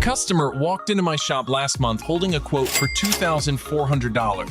customer walked into my shop last month holding a quote for $2,400.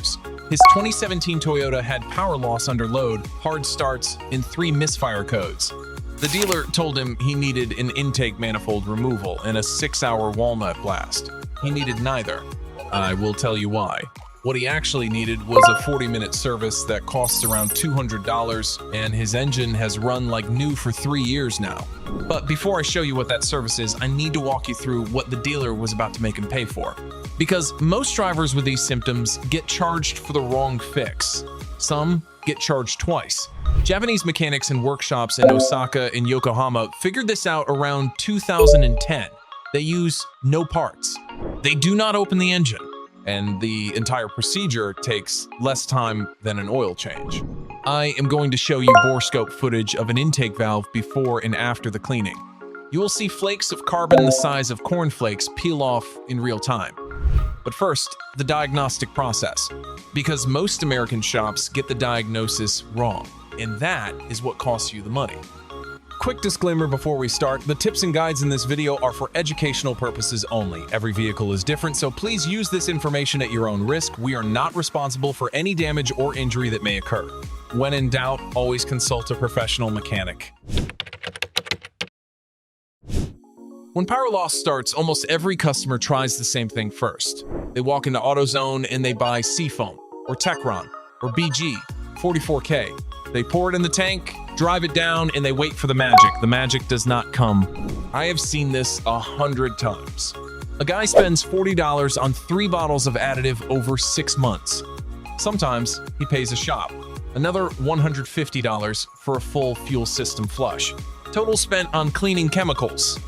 His 2017 Toyota had power loss under load, hard starts, and 3 misfire codes. The dealer told him he needed an intake manifold removal and a 6-hour walnut blast. He needed neither. I will tell you why. What he actually needed was a 40-minute service that costs around $200, and his engine has run like new for 3 years now. But before I show you what that service is, I need to walk you through what the dealer was about to make him pay for. Because most drivers with these symptoms get charged for the wrong fix. Some get charged twice. Japanese mechanics and workshops in Osaka and Yokohama figured this out around 2010. They use no parts. They do not open the engine, and the entire procedure takes less time than an oil change. I am going to show you borescope footage of an intake valve before and after the cleaning. You will see flakes of carbon the size of cornflakes peel off in real time. But first, the diagnostic process, because most American shops get the diagnosis wrong, and that is what costs you the money. Quick disclaimer before we start, the tips and guides in this video are for educational purposes only. Every vehicle is different, so please use this information at your own risk. We are not responsible for any damage or injury that may occur. When in doubt, always consult a professional mechanic. When power loss starts, almost every customer tries the same thing first. They walk into AutoZone and they buy Seafoam, or Techron, or BG, 44K. They pour it in the tank, drive it down, and they wait for the magic. The magic does not come. I have seen this 100 times. A guy spends $40 on 3 bottles of additive over 6 months. Sometimes he pays a shop. Another $150 for a full fuel system flush. Total spent on cleaning chemicals,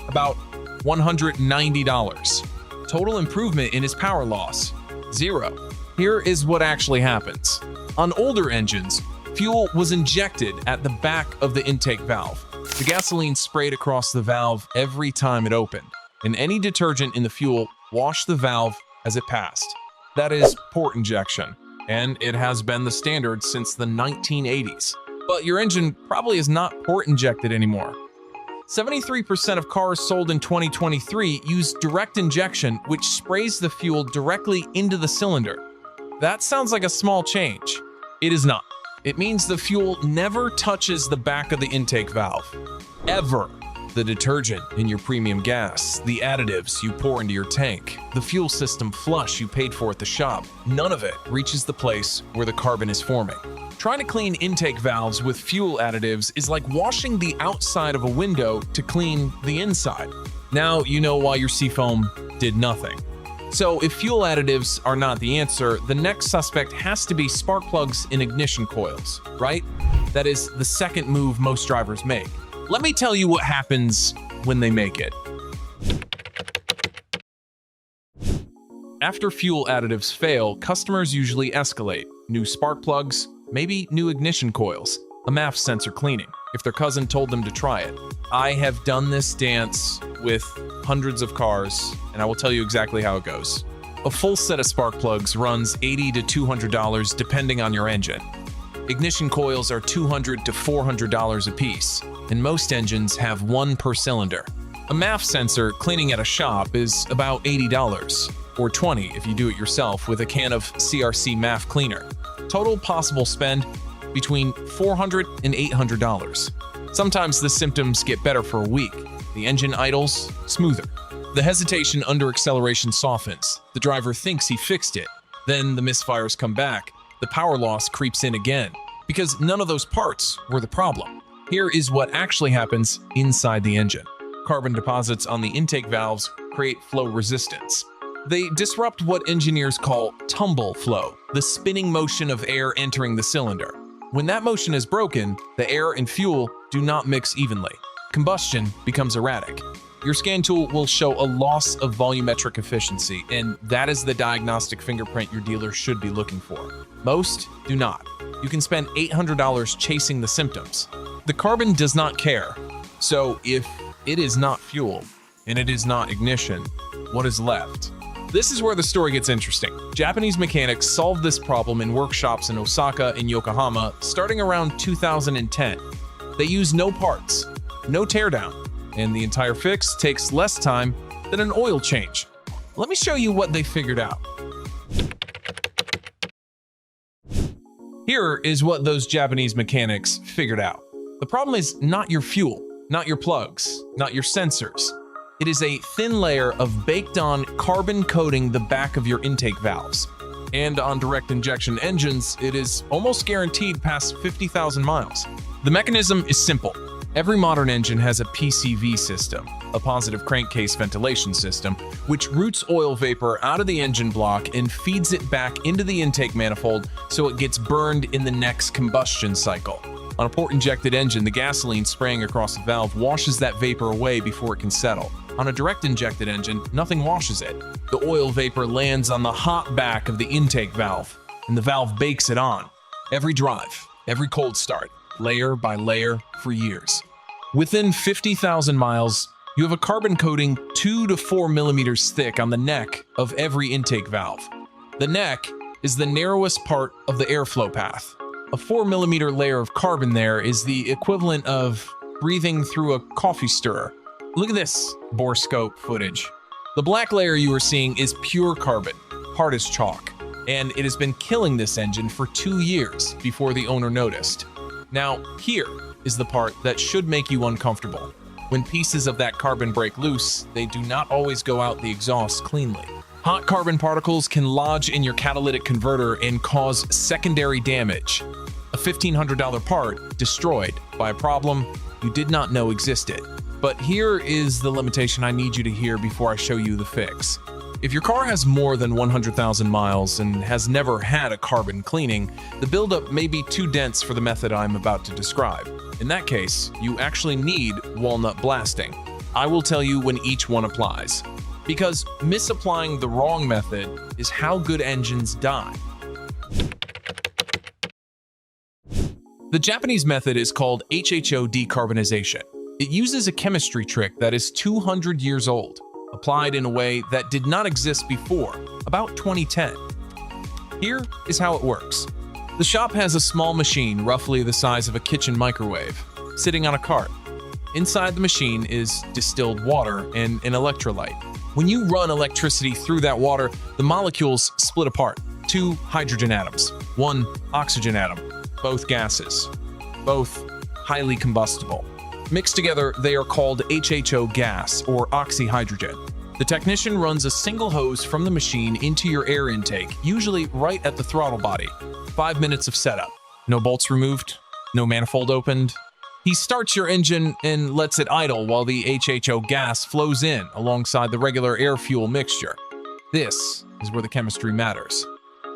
about $190. Total improvement in his power loss, 0. Here is what actually happens. On older engines, fuel was injected at the back of the intake valve. The gasoline sprayed across the valve every time it opened, and any detergent in the fuel washed the valve as it passed. That is port injection, and it has been the standard since the 1980s. But your engine probably is not port injected anymore. 73% of cars sold in 2023 use direct injection, which sprays the fuel directly into the cylinder. That sounds like a small change. It is not. It means the fuel never touches the back of the intake valve. Ever. The detergent in your premium gas, the additives you pour into your tank, the fuel system flush you paid for at the shop, none of it reaches the place where the carbon is forming. Trying to clean intake valves with fuel additives is like washing the outside of a window to clean the inside. Now you know why your Seafoam did nothing. So if fuel additives are not the answer, the next suspect has to be spark plugs in ignition coils, right? That is the second move most drivers make. Let me tell you what happens when they make it. After fuel additives fail, customers usually escalate. New spark plugs, maybe new ignition coils, a MAF sensor cleaning, if their cousin told them to try it. I have done this dance with hundreds of cars, and I will tell you exactly how it goes. A full set of spark plugs runs $80 to $200 depending on your engine. Ignition coils are $200 to $400 a piece, and most engines have 1 per cylinder. A MAF sensor cleaning at a shop is about $80, or $20 if you do it yourself with a can of CRC MAF cleaner. Total possible spend between $400 and $800. Sometimes the symptoms get better for a week. The engine idles smoother. The hesitation under acceleration softens. The driver thinks he fixed it. Then the misfires come back. The power loss creeps in again, because none of those parts were the problem. Here is what actually happens inside the engine. Carbon deposits on the intake valves create flow resistance. They disrupt what engineers call tumble flow, the spinning motion of air entering the cylinder. When that motion is broken, the air and fuel do not mix evenly. Combustion becomes erratic. Your scan tool will show a loss of volumetric efficiency, and that is the diagnostic fingerprint your dealer should be looking for. Most do not. You can spend $800 chasing the symptoms. The carbon does not care. So if it is not fuel and it is not ignition, what is left? This is where the story gets interesting. Japanese mechanics solved this problem in workshops in Osaka and Yokohama starting around 2010. They use no parts, no teardown, and the entire fix takes less time than an oil change. Let me show you what they figured out. Here is what those Japanese mechanics figured out. The problem is not your fuel, not your plugs, not your sensors. It is a thin layer of baked-on carbon coating the back of your intake valves. And on direct injection engines, it is almost guaranteed past 50,000 miles. The mechanism is simple. Every modern engine has a PCV system, a positive crankcase ventilation system, which routes oil vapor out of the engine block and feeds it back into the intake manifold so it gets burned in the next combustion cycle. On a port-injected engine, the gasoline spraying across the valve washes that vapor away before it can settle. On a direct-injected engine, nothing washes it. The oil vapor lands on the hot back of the intake valve, and the valve bakes it on. Every drive, every cold start, layer by layer for years. Within 50,000 miles, you have a carbon coating 2 to 4 millimeters thick on the neck of every intake valve. The neck is the narrowest part of the airflow path. A 4 millimeter layer of carbon there is the equivalent of breathing through a coffee stirrer. Look at this borescope footage. The black layer you are seeing is pure carbon, hard as chalk, and it has been killing this engine for 2 years before the owner noticed. Now, here is the part that should make you uncomfortable. When pieces of that carbon break loose, they do not always go out the exhaust cleanly. Hot carbon particles can lodge in your catalytic converter and cause secondary damage. A $1,500 part destroyed by a problem you did not know existed. But here is the limitation I need you to hear before I show you the fix. If your car has more than 100,000 miles and has never had a carbon cleaning, the buildup may be too dense for the method I'm about to describe. In that case, you actually need walnut blasting. I will tell you when each one applies. Because misapplying the wrong method is how good engines die. The Japanese method is called HHO decarbonization. It uses a chemistry trick that is 200 years old, applied in a way that did not exist before, about 2010. Here is how it works. The shop has a small machine roughly the size of a kitchen microwave, sitting on a cart. Inside the machine is distilled water and an electrolyte. When you run electricity through that water, the molecules split apart. 2 hydrogen atoms, 1 oxygen atom, both gases, both highly combustible. Mixed together, they are called HHO gas or oxyhydrogen. The technician runs a single hose from the machine into your air intake, usually right at the throttle body. 5 minutes of setup. No bolts removed, no manifold opened. He starts your engine and lets it idle while the HHO gas flows in alongside the regular air-fuel mixture. This is where the chemistry matters.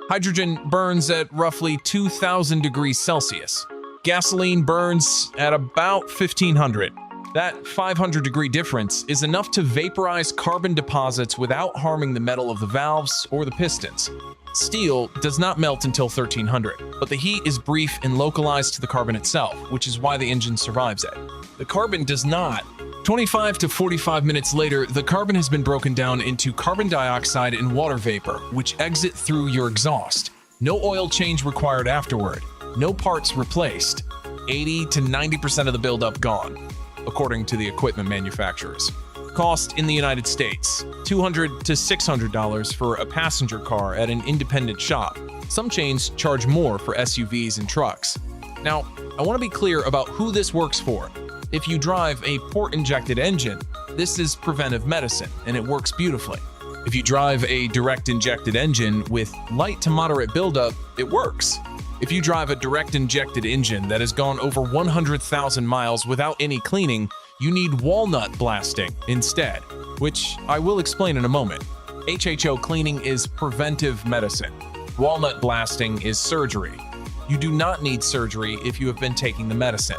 Hydrogen burns at roughly 2,000 degrees Celsius. Gasoline burns at about 1,500. That 500-degree difference is enough to vaporize carbon deposits without harming the metal of the valves or the pistons. Steel does not melt until 1,300, but the heat is brief and localized to the carbon itself, which is why the engine survives it. The carbon does not. 25 to 45 minutes later, the carbon has been broken down into carbon dioxide and water vapor, which exit through your exhaust. No oil change required afterward. No parts replaced. 80 to 90% of the buildup gone, according to the equipment manufacturers. Cost in the United States, $200 to $600 for a passenger car at an independent shop. Some chains charge more for SUVs and trucks. Now, I want to be clear about who this works for. If you drive a port-injected engine, this is preventive medicine, and it works beautifully. If you drive a direct-injected engine with light to moderate buildup, it works. If you drive a direct-injected engine that has gone over 100,000 miles without any cleaning, you need walnut blasting instead, which I will explain in a moment. HHO cleaning is preventive medicine. Walnut blasting is surgery. You do not need surgery if you have been taking the medicine.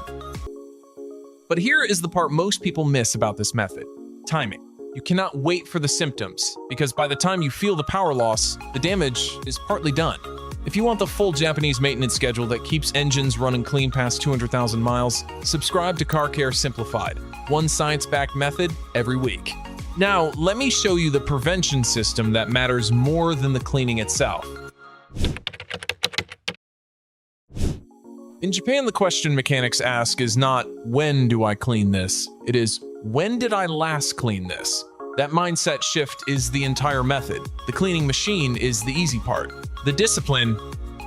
But here is the part most people miss about this method: timing. You cannot wait for the symptoms, because by the time you feel the power loss, the damage is partly done. If you want the full Japanese maintenance schedule that keeps engines running clean past 200,000 miles, subscribe to Car Care Simplified, one science-backed method every week. Now, let me show you the prevention system that matters more than the cleaning itself. In Japan, the question mechanics ask is not, when do I clean this? It is, when did I last clean this? That mindset shift is the entire method. The cleaning machine is the easy part. The discipline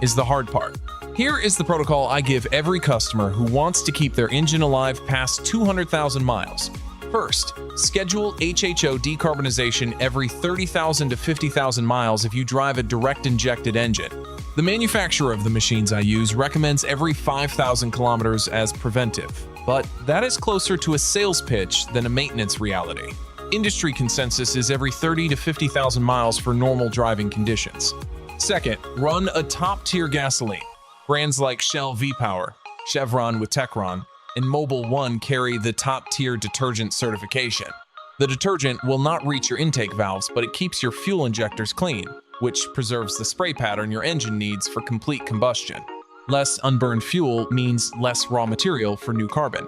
is the hard part. Here is the protocol I give every customer who wants to keep their engine alive past 200,000 miles. First, schedule HHO decarbonization every 30,000 to 50,000 miles if you drive a direct injected engine. The manufacturer of the machines I use recommends every 5,000 kilometers as preventive, but that is closer to a sales pitch than a maintenance reality. Industry consensus is every 30 to 50,000 miles for normal driving conditions. Second, run a top-tier gasoline. Brands like Shell V-Power, Chevron with Techron, and Mobil 1 carry the top-tier detergent certification. The detergent will not reach your intake valves, but it keeps your fuel injectors clean, which preserves the spray pattern your engine needs for complete combustion. Less unburned fuel means less raw material for new carbon.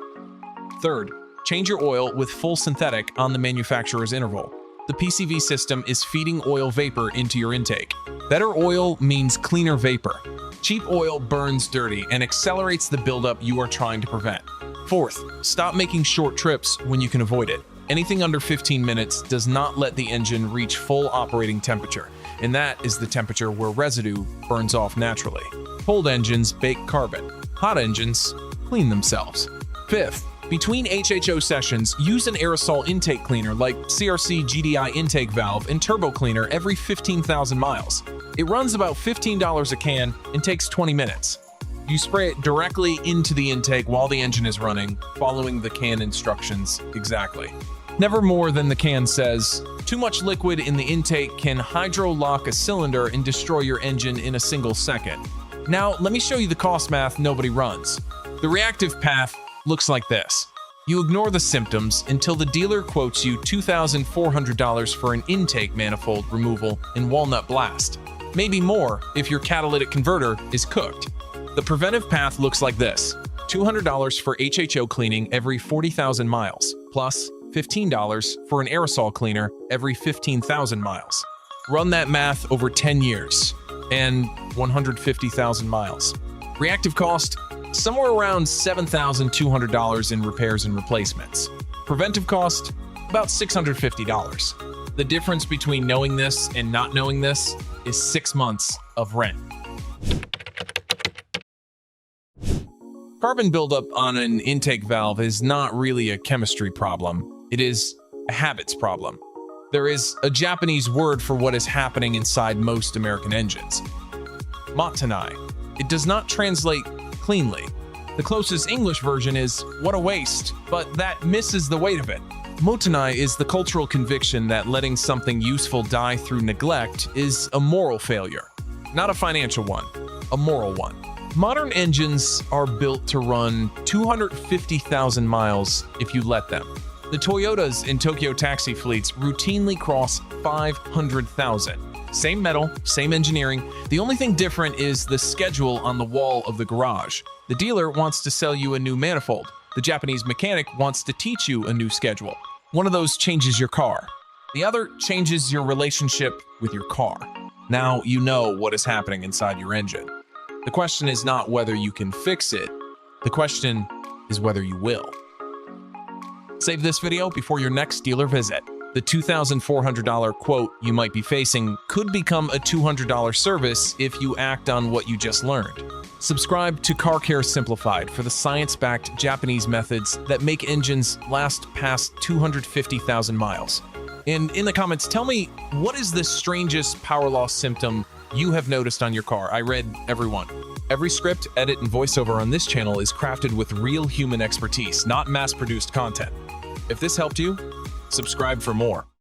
Third, change your oil with full synthetic on the manufacturer's interval. The PCV system is feeding oil vapor into your intake. Better oil means cleaner vapor. Cheap oil burns dirty and accelerates the buildup you are trying to prevent. Fourth, stop making short trips when you can avoid it. Anything under 15 minutes does not let the engine reach full operating temperature, and that is the temperature where residue burns off naturally. Cold engines bake carbon. Hot engines clean themselves. Fifth, between HHO sessions, use an aerosol intake cleaner like CRC GDI intake valve and turbo cleaner every 15,000 miles. It runs about $15 a can and takes 20 minutes. You spray it directly into the intake while the engine is running, following the can instructions exactly. Never more than the can says. Too much liquid in the intake can hydro-lock a cylinder and destroy your engine in a single second. Now, let me show you the cost math nobody runs. The reactive path looks like this. You ignore the symptoms until the dealer quotes you $2,400 for an intake manifold removal and walnut blast. Maybe more if your catalytic converter is cooked. The preventive path looks like this. $200 for HHO cleaning every 40,000 miles, plus $15 for an aerosol cleaner every 15,000 miles. Run that math over 10 years and 150,000 miles. Reactive cost, somewhere around $7,200 in repairs and replacements. Preventive cost, about $650. The difference between knowing this and not knowing this is 6 months of rent. Carbon buildup on an intake valve is not really a chemistry problem. It is a habits problem. There is a Japanese word for what is happening inside most American engines. Motenai. It does not translate cleanly. The closest English version is "what a waste," but that misses the weight of it. Motenai is the cultural conviction that letting something useful die through neglect is a moral failure. Not a financial one, a moral one. Modern engines are built to run 250,000 miles if you let them. The Toyotas in Tokyo taxi fleets routinely cross 500,000. Same metal, same engineering. The only thing different is the schedule on the wall of the garage. The dealer wants to sell you a new manifold. The Japanese mechanic wants to teach you a new schedule. One of those changes your car. The other changes your relationship with your car. Now you know what is happening inside your engine. The question is not whether you can fix it. The question is whether you will. Save this video before your next dealer visit. The $2,400 quote you might be facing could become a $200 service if you act on what you just learned. Subscribe to Car Care Simplified for the science-backed Japanese methods that make engines last past 250,000 miles. And in the comments, tell me, what is the strangest power loss symptom you have noticed on your car? I read every one. Every script, edit, and voiceover on this channel is crafted with real human expertise, not mass-produced content. If this helped you, subscribe for more.